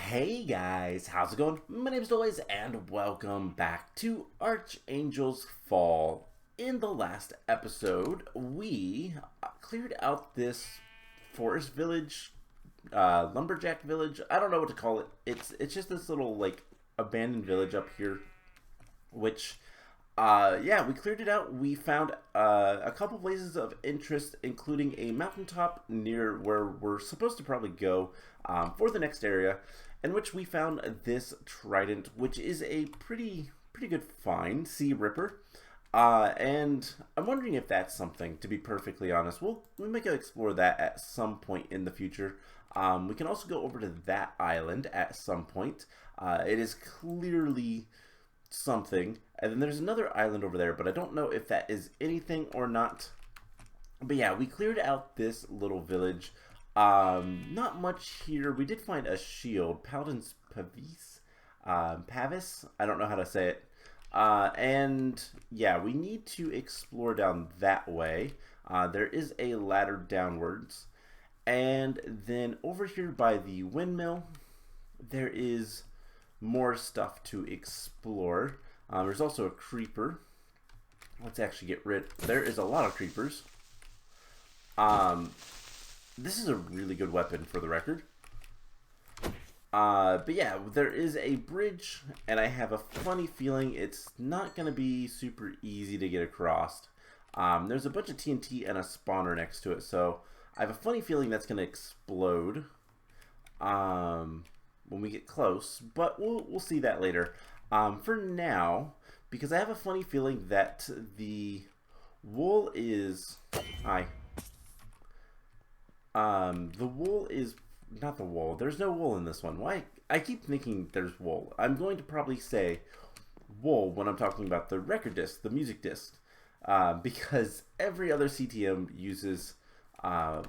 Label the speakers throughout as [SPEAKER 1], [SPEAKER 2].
[SPEAKER 1] Hey guys, how's it going? My name is Doyce and welcome back to Archangel's Fall. In the last episode, we cleared out this forest village, lumberjack village. I don't know what to call it. It's just this little like abandoned village up here, which yeah, we cleared it out. We found a couple places of interest, including a mountaintop near where we're supposed to probably go for the next area, in which we found this trident, which is a pretty good find, Sea Ripper. And I'm wondering if that's something, to be perfectly honest. We might go explore that at some point in the future. We can also go over to that island at some point. It is clearly something. And then there's another island over there, but I don't know if that is anything or not. But yeah, we cleared out this little village. Not much here. We did find a shield, Paladin's Pavis. I don't know how to say it. And yeah, we need to explore down that way. There is a ladder downwards. And then over here by the windmill, there is more stuff to explore. There's also a creeper. Let's actually get rid. There is a lot of creepers. This is a really good weapon for the record. But yeah, there is a bridge, and I have a funny feeling it's not going to be super easy to get across. There's a bunch of TNT and a spawner next to it, so I have a funny feeling that's going to explode when we get close, but we'll see that later. For now, because I have a funny feeling that the wool is... the wool is... Not the wool. There's no wool in this one. Why? I keep thinking there's wool. I'm going to probably say wool when I'm talking about the record disc, the music disc, because every other CTM uses... hello,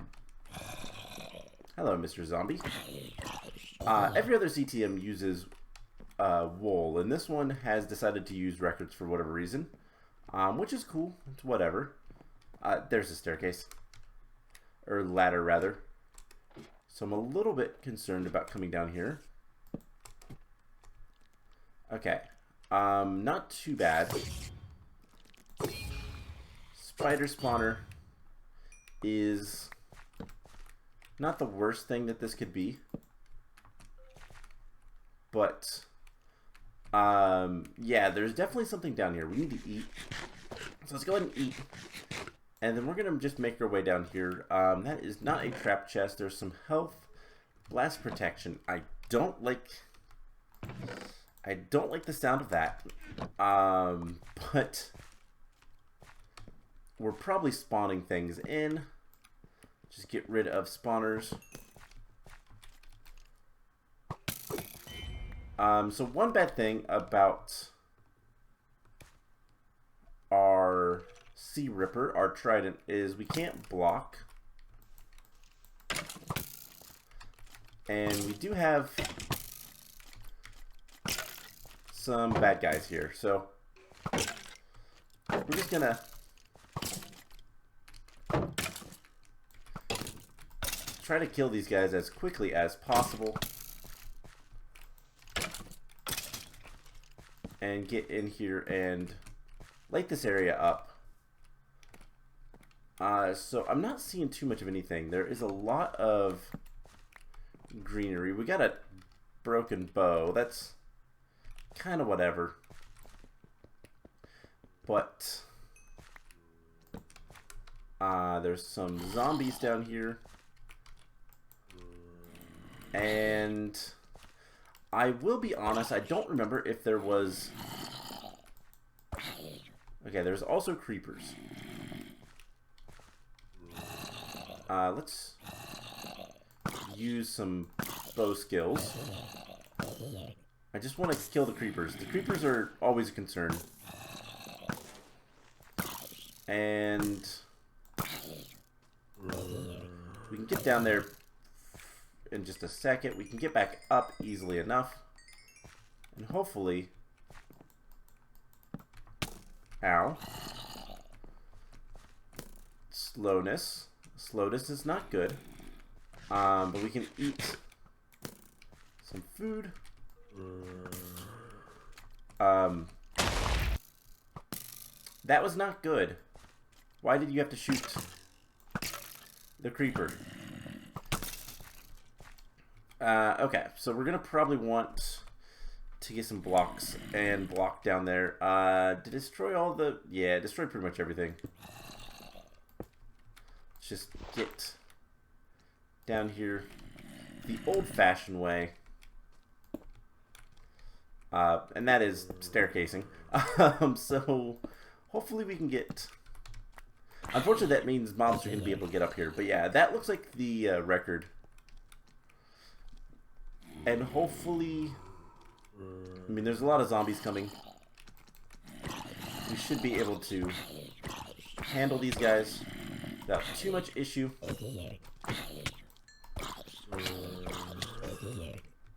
[SPEAKER 1] Mr. Zombie. Every other CTM uses wool, and this one has decided to use records for whatever reason, which is cool. It's whatever. There's a staircase. Or ladder, rather. So I'm a little bit concerned about coming down here. Okay. Not too bad. Spider spawner is not the worst thing that this could be. But, yeah, there's definitely something down here. We need to eat. So let's go ahead and eat. And then we're going to just make our way down here. That is not a trap chest. There's some health. Blast protection. I don't like the sound of that. But we're probably spawning things in. Just get rid of spawners. So one bad thing about our Sea Ripper, our trident, is we can't block. And we do have some bad guys here. So we're just gonna try to kill these guys as quickly as possible. And get in here and light this area up. So I'm not seeing too much of anything. There is a lot of greenery. We got a broken bow. That's kind of whatever. But there's some zombies down here. And I will be honest, I don't remember if there was... Okay, there's also creepers. Let's use some bow skills. I just want to kill the creepers. The creepers are always a concern. And we can get down there in just a second. We can get back up easily enough. And hopefully... Ow. Slowness. Slowness is not good. But we can eat some food. That was not good. Why did you have to shoot the creeper? Okay, so we're gonna probably want to get some blocks and block down there. To destroy all the... Yeah, destroy pretty much everything. Let's just get down here the old-fashioned way. And that is staircasing. So hopefully we can get... Unfortunately, that means mobs are going to be able to get up here. But yeah, that looks like the record. And hopefully... I mean, there's a lot of zombies coming. We should be able to handle these guys without too much issue.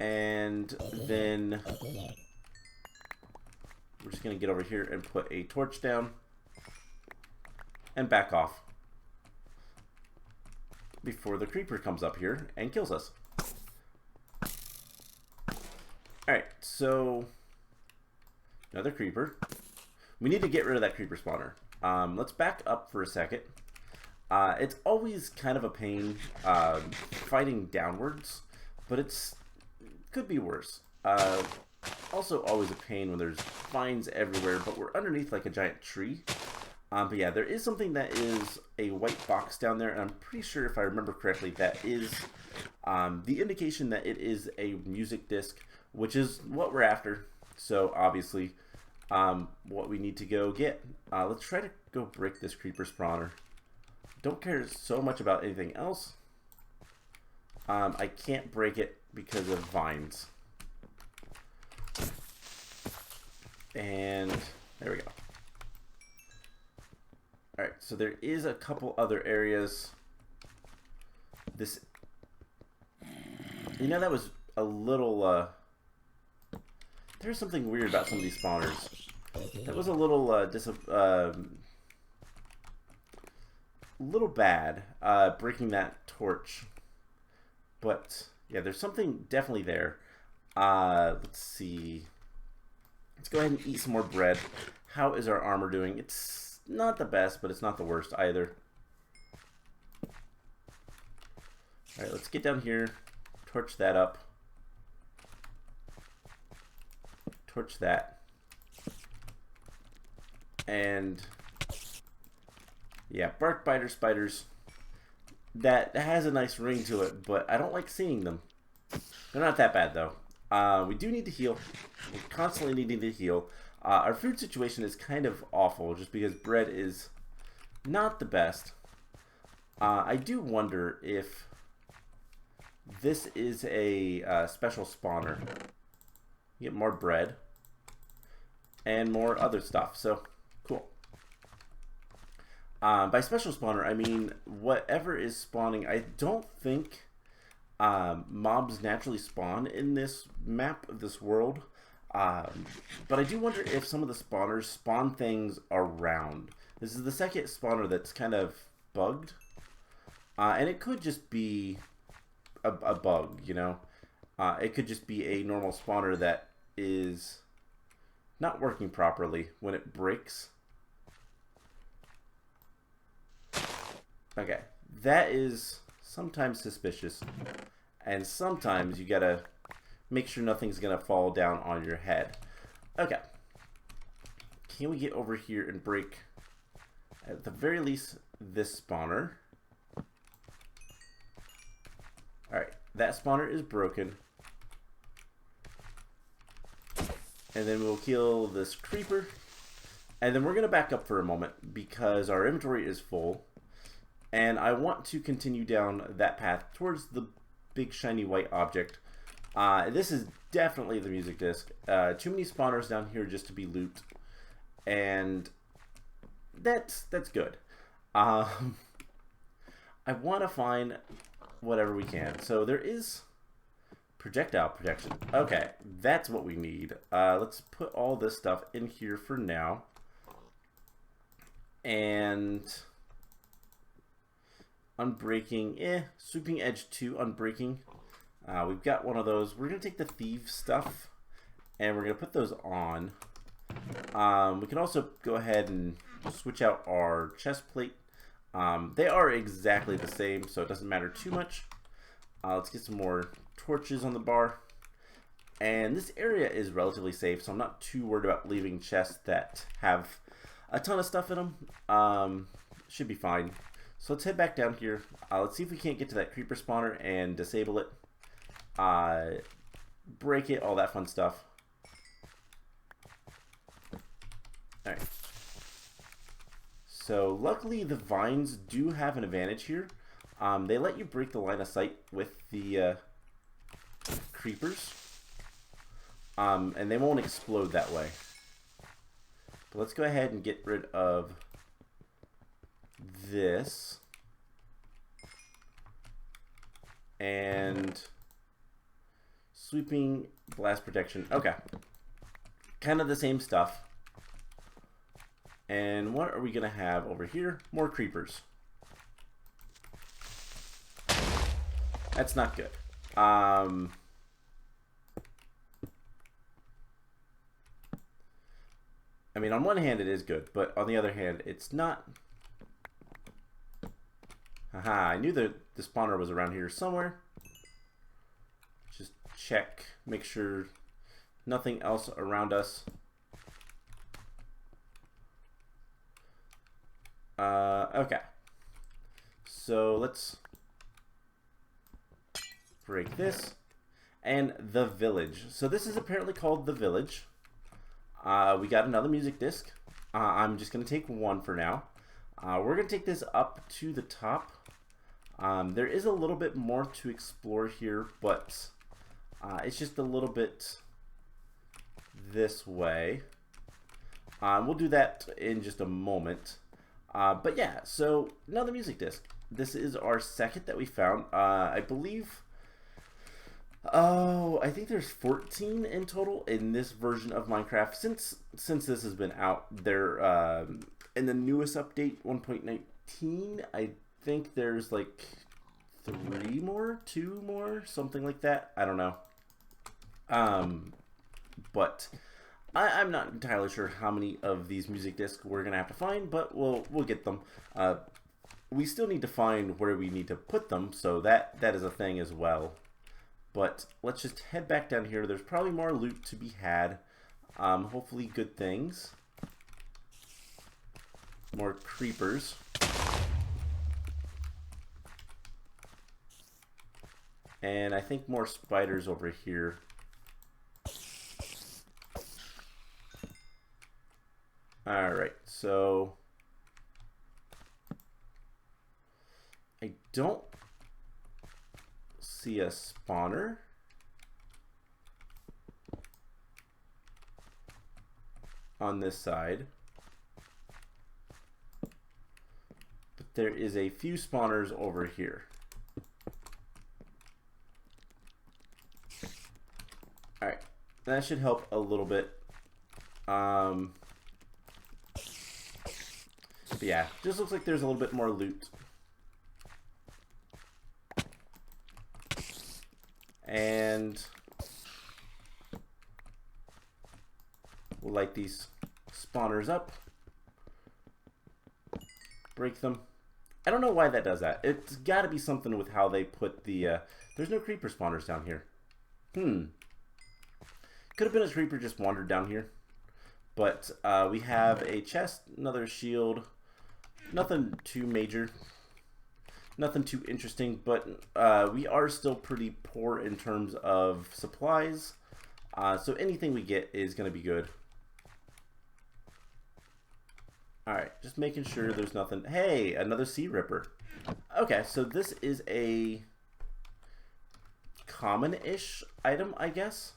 [SPEAKER 1] And then we're just going to get over here and put a torch down and back off before the creeper comes up here and kills us. Alright, so another creeper. We need to get rid of that creeper spawner. Let's back up for a second. It's always kind of a pain fighting downwards, but it could be worse. Also always a pain when there's vines everywhere, but we're underneath like a giant tree. But yeah, there is something that is a white box down there, and I'm pretty sure if I remember correctly, that is the indication that it is a music disc, which is what we're after. So obviously, what we need to go get. Let's try to go break this creeper spawner. Don't care so much about anything else. I can't break it because of vines. And there we go. Alright, so there is a couple other areas. This, you know, that was a little, there's something weird about some of these spawners. That was a little, little bad, breaking that torch. But, yeah, there's something definitely there. Let's see. Let's go ahead and eat some more bread. How is our armor doing? It's not the best, but it's not the worst either. Alright, let's get down here. Torch that up. Torch that. And yeah, bark biter spiders. That has a nice ring to it, but I don't like seeing them. They're not that bad though. We do need to heal. We're constantly needing to heal. Our food situation is kind of awful just because bread is not the best. I do wonder if this is a special spawner. You get more bread and more other stuff, so cool. By special spawner, I mean whatever is spawning. I don't think mobs naturally spawn in this map of this world, but I do wonder if some of the spawners spawn things around. This is the second spawner that's kind of bugged, and it could just be a bug, you know. It could just be a normal spawner that is not working properly when it breaks. Okay, that is sometimes suspicious, and sometimes you gotta make sure nothing's gonna fall down on your head. Okay, can we get over here and break, at the very least, this spawner? Alright, that spawner is broken. And then we'll kill this creeper. And then we're going to back up for a moment because our inventory is full. And I want to continue down that path towards the big shiny white object. This is definitely the music disc. Too many spawners down here just to be loot. And that's good. I want to find whatever we can. So there is projectile protection. Okay, that's what we need. Let's put all this stuff in here for now. And unbreaking, sweeping edge 2, unbreaking. We've got one of those. We're going to take the thief stuff and we're going to put those on. We can also go ahead and switch out our chest plate. They are exactly the same, so it doesn't matter too much. Let's get some more torches on the bar. And this area is relatively safe, so I'm not too worried about leaving chests that have a ton of stuff in them. Should be fine. So let's head back down here. Let's see if we can't get to that creeper spawner and disable it. Break it, all that fun stuff. Alright. So luckily the vines do have an advantage here. They let you break the line of sight with the creepers. And they won't explode that way. But let's go ahead and get rid of this. And sweeping blast protection. Okay. Kind of the same stuff. And what are we going to have over here? More creepers. That's not good. I mean, on one hand it is good, but on the other hand it's not. Haha, I knew the spawner was around here somewhere. Just check, make sure nothing else around us. Okay. So let's break this. And the village. So this is apparently called the village. We got another music disc. I'm just going to take one for now. We're going to take this up to the top. There is a little bit more to explore here, but it's just a little bit this way. We'll do that in just a moment. But yeah, so another music disc. This is our second that we found. I believe... Oh, I think there's 14 in total in this version of Minecraft since this has been out. There in the newest update 1.19, I think there's like 3 more, 2 more, something like that. I don't know. But I'm not entirely sure how many of these music discs we're gonna have to find, but we'll get them. We still need to find where we need to put them, so that is a thing as well. But let's just head back down here. There's probably more loot to be had. Hopefully good things. More creepers. And I think more spiders over here. Alright, so... I don't see a spawner. On this side. But there is a few spawners over here. Alright, that should help a little bit. But yeah, just looks like there's a little bit more loot. And we'll light these spawners up. Break them. I don't know why that does that. It's got to be something with how they put the... there's no creeper spawners down here. Could have been a creeper just wandered down here. But we have a chest, another shield. Nothing too major. Nothing too interesting, but we are still pretty poor in terms of supplies. So anything we get is going to be good. Alright, just making sure there's nothing. Hey, another sea ripper. Okay, so this is a common-ish item, I guess.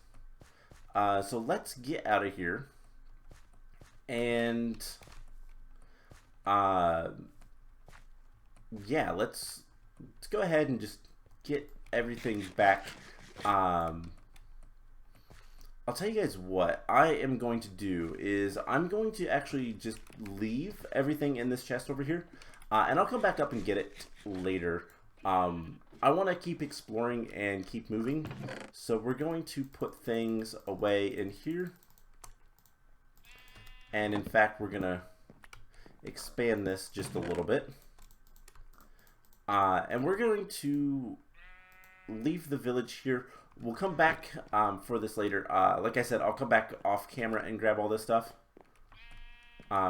[SPEAKER 1] So let's get out of here. And... yeah, let's go ahead and just get everything back. I'll tell you guys what I am going to do is I'm going to actually just leave everything in this chest over here, and I'll come back up and get it later. I want to keep exploring and keep moving. So we're going to put things away in here. And in fact, we're going to expand this just a little bit. And we're going to leave the village here. We'll come back for this later. Like I said, I'll come back off camera and grab all this stuff.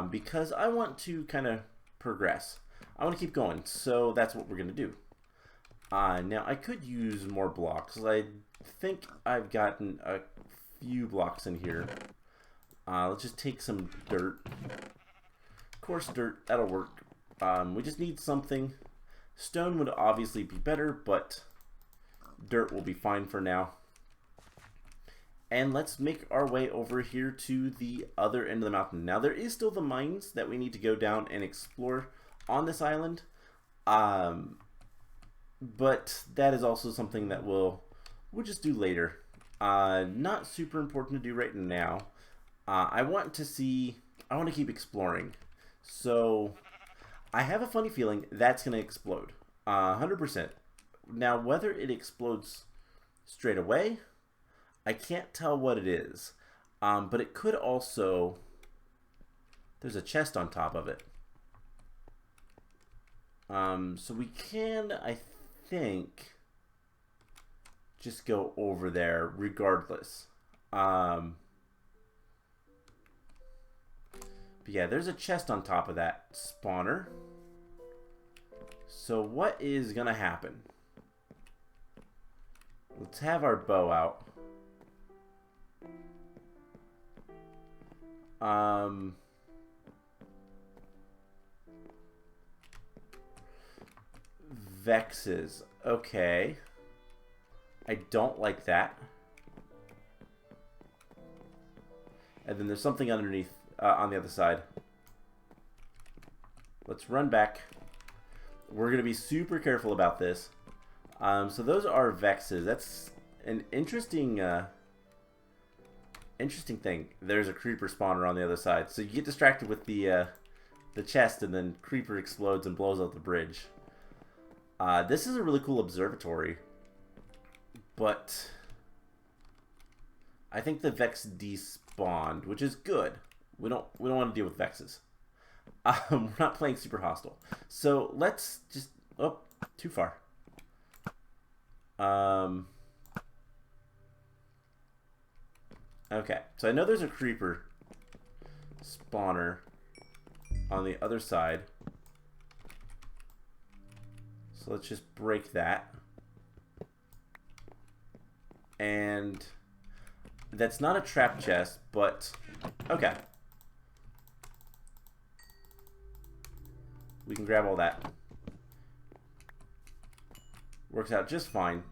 [SPEAKER 1] Because I want to kind of progress. I want to keep going. So that's what we're going to do. Now, I could use more blocks. I think I've gotten a few blocks in here. Let's just take some dirt. Coarse dirt, that'll work. We just need something. Stone would obviously be better, but dirt will be fine for now. And let's make our way over here to the other end of the mountain. Now, there is still the mines that we need to go down and explore on this island. But that is also something that we'll just do later. Not super important to do right now. I want to keep exploring. So I have a funny feeling that's going to explode. 100%. Now, whether it explodes straight away, I can't tell what it is. But it could also... There's a chest on top of it. So we can, I think, just go over there regardless. But yeah, there's a chest on top of that spawner. So what is gonna happen? Let's have our bow out. Vexes. Okay. I don't like that. And then there's something underneath on the other side. Let's run back. We're going to be super careful about this. So those are Vexes. That's an interesting thing. There's a creeper spawner on the other side. So you get distracted with the chest, and then creeper explodes and blows out the bridge. This is a really cool observatory, but I think the Vex despawned, which is good. We don't want to deal with Vexes. We're not playing super hostile, so let's just too far. Okay, so I know there's a creeper spawner on the other side. So let's just break that. And that's not a trap chest, but okay. We can grab all that. Works out just fine.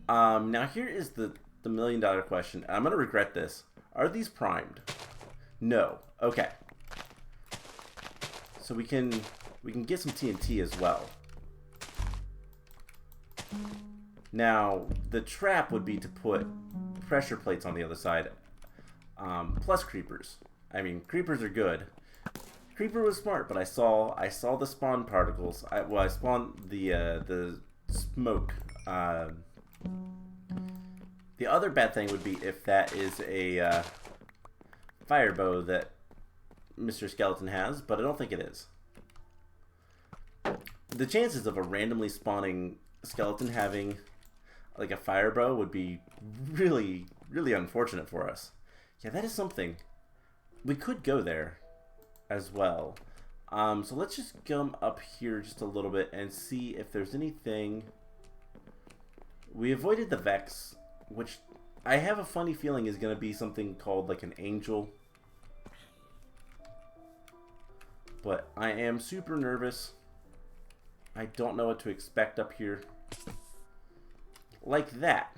[SPEAKER 1] Now here is the $1,000,000 question. I'm going to regret this. Are these primed? No. Okay. So we can get some TNT as well. Now, the trap would be to put pressure plates on the other side, plus creepers. I mean, creepers are good. Creeper was smart, but I saw the spawn particles. I spawned the smoke. The other bad thing would be if that is a fire bow that Mr. Skeleton has, but I don't think it is. The chances of a randomly spawning skeleton having like a fire bow would be really, really unfortunate for us. Yeah, that is something. We could go there as well. So let's just come up here just a little bit and see if there's anything. We avoided the Vex, which I have a funny feeling is going to be something called like an angel. But I am super nervous. I don't know what to expect up here. Like that.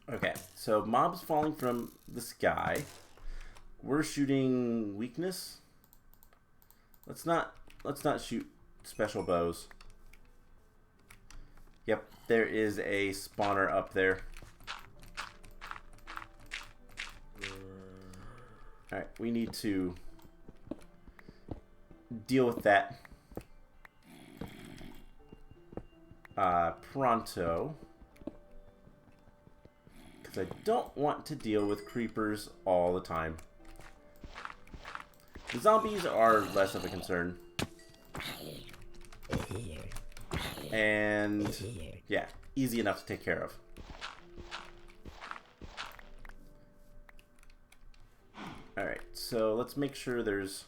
[SPEAKER 1] Okay, so mobs falling from the sky. We're shooting weakness. Let's not shoot special bows. Yep, there is a spawner up there. Alright, we need to deal with that. pronto. Because I don't want to deal with creepers all the time. The zombies are less of a concern. And yeah, easy enough to take care of. Alright, so let's make sure there's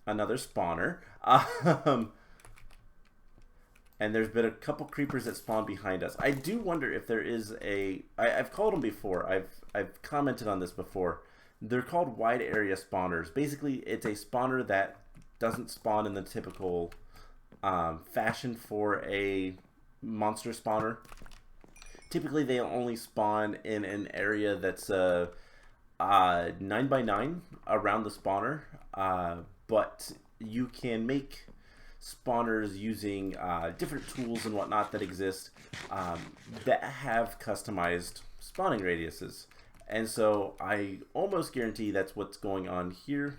[SPEAKER 1] another spawner. And there's been a couple creepers that spawn behind us. I do wonder if there is a... I've called them before. I've commented on this before. They're called wide area spawners. Basically, it's a spawner that doesn't spawn in the typical fashion for a monster spawner. Typically, they only spawn in an area that's 9x9 around the spawner. But you can make spawners using different tools and whatnot that exist that have customized spawning radiuses. And so I almost guarantee that's what's going on here.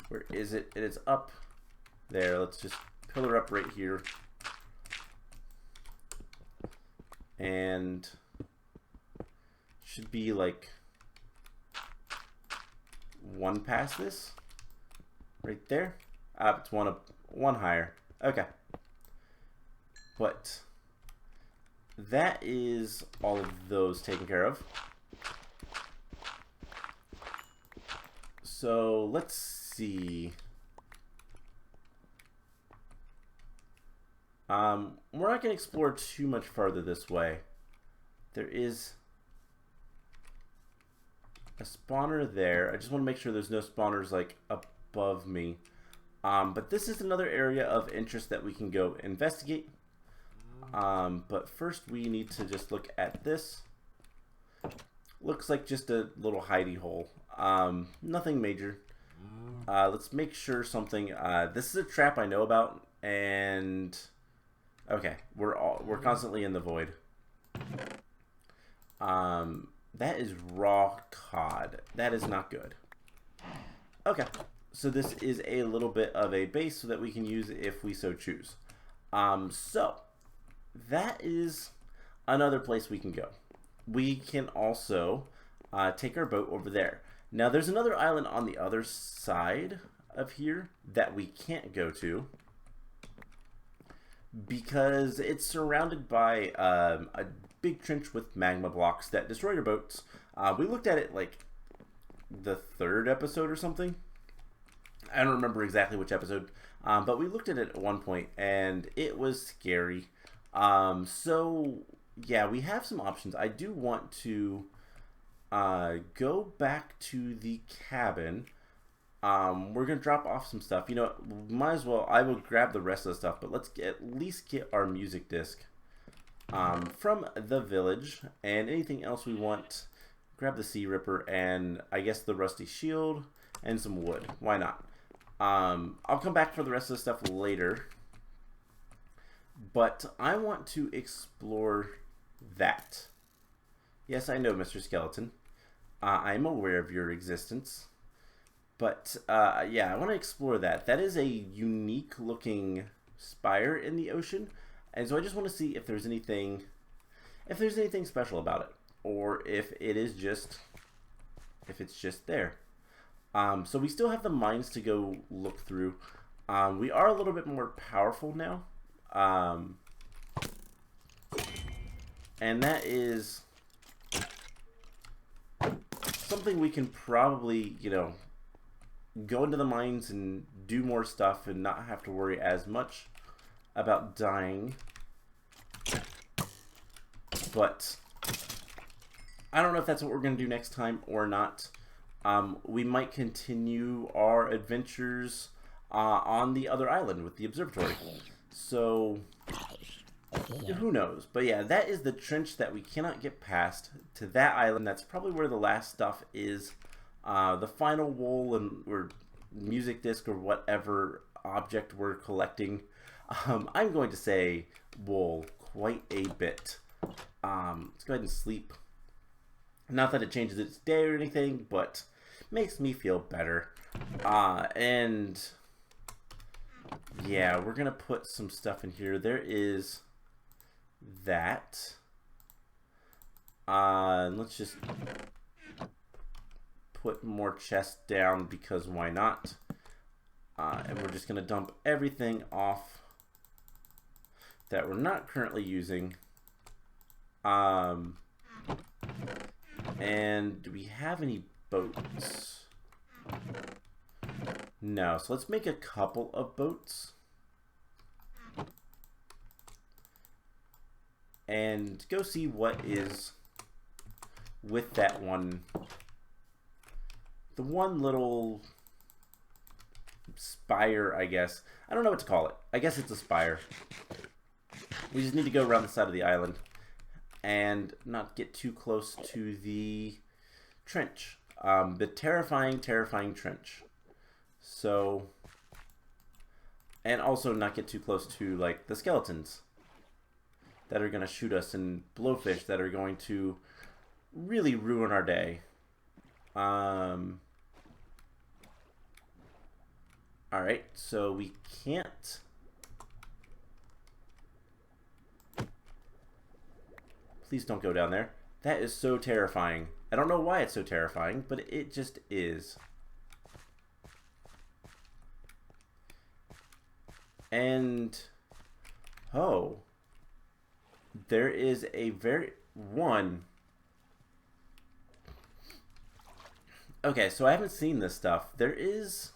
[SPEAKER 1] Where is it? It is up there. Let's just pillar up right here. And should be like one past this. Right there. It's one higher. Okay. But that is all of those taken care of. So let's see. We're not going to explore too much farther this way. There is a spawner there. I just want to make sure there's no spawners like above me. But this is another area of interest that we can go investigate. But first we need to just look at this. Looks like just a little hidey hole. Nothing major. Let's make sure something. This is a trap I know about, and okay, we're constantly in the void. That is raw cod. That is not good. Okay, so this is a little bit of a base so that we can use if we so choose. So that is another place we can go. We can also take our boat over there. Now there's another island on the other side of here that we can't go to because it's surrounded by a big trench with magma blocks that destroy your boats. We looked at it like the 3rd episode or something. I don't remember exactly which episode, but we looked at it at one point and it was scary. So yeah, we have some options. I do want to go back to the cabin. We're gonna drop off some stuff. You know, might as well. I will grab the rest of the stuff, but let's at least get our music disc from the village, and anything else we want. Grab the Sea Ripper and I guess the rusty shield and some wood. Why not? I'll come back for the rest of the stuff later, but I want to explore that. Yes, I know, Mr. Skeleton. I'm aware of your existence. But, yeah, I want to explore that. That is a unique looking spire in the ocean. And so I just want to see if there's anything special about it. Or if it is just, if it's just there. So we still have the mines to go look through. We are a little bit more powerful now. And that is something we can probably, you know, go into the mines and do more stuff and not have to worry as much about dying. But I don't know if that's what we're going to do next time or not. We might continue our adventures on the other island with the observatory. So who knows? But yeah, that is the trench that we cannot get past to that island. That's probably where the last stuff is. The final wool or music disc or whatever object we're collecting. I'm going to say wool quite a bit. Let's go ahead and sleep. Not that it changes its day or anything, but makes me feel better. And Yeah, we're gonna put some stuff in here. There is that. Let's just put more chests down because why not? And we're just gonna dump everything off that we're not currently using. And do we have any boats? No, so let's make a couple of boats. And go see what is with that one. The one little spire, I guess. I don't know what to call it. I guess it's a spire. We just need to go around the side of the island and not get too close to the trench. The terrifying trench. So, and also not get too close to like the skeletons that are going to shoot us and blowfish that are going to really ruin our day. Alright, so we can't. Please don't go down there. That is so terrifying. I don't know why it's so terrifying, but it just is. And, oh, there is a okay, so I haven't seen this stuff. There is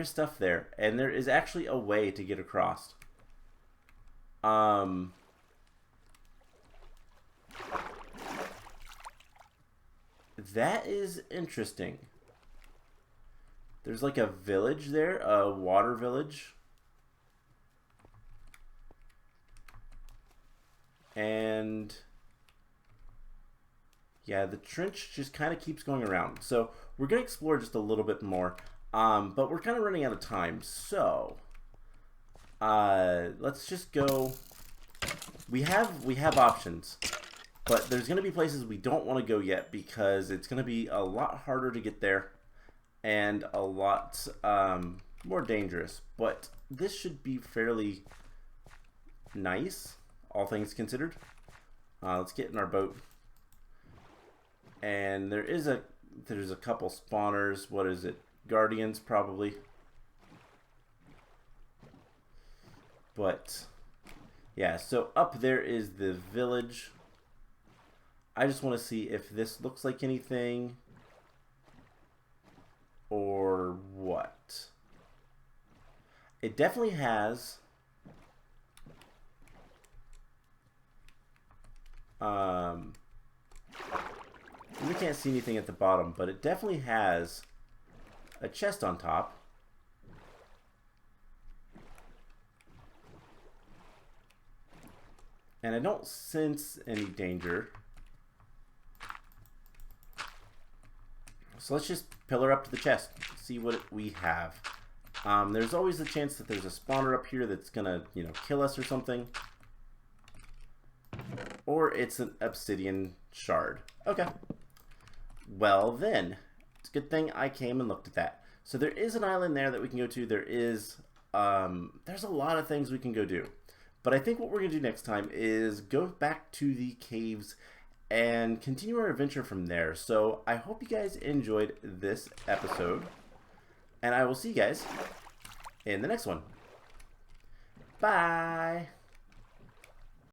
[SPEAKER 1] stuff there, and there is actually a way to get across. That is interesting. There's like a village there, a water village. And yeah, the trench just kind of keeps going around. So we're going to explore just a little bit more. But we're kind of running out of time. So let's just go. We have options. But there's going to be places we don't want to go yet because it's going to be a lot harder to get there and a lot more dangerous. But this should be fairly nice, all things considered. Let's get in our boat. And there's a couple spawners. What is it? Guardians, probably. But yeah, so up there is the village. I just want to see if this looks like anything or what. It definitely has we can't see anything at the bottom, but it definitely has a chest on top. And I don't sense any danger. So let's just pillar up to the chest, see what we have. There's always a chance that there's a spawner up here that's gonna, kill us or something. Or it's an obsidian shard. Okay. Well then, it's a good thing I came and looked at that. So there is an island there that we can go to. There is, there's a lot of things we can go do. But I think what we're gonna do next time is go back to the caves and continue our adventure from there. So I hope you guys enjoyed this episode, and I will see you guys in the next one. Bye!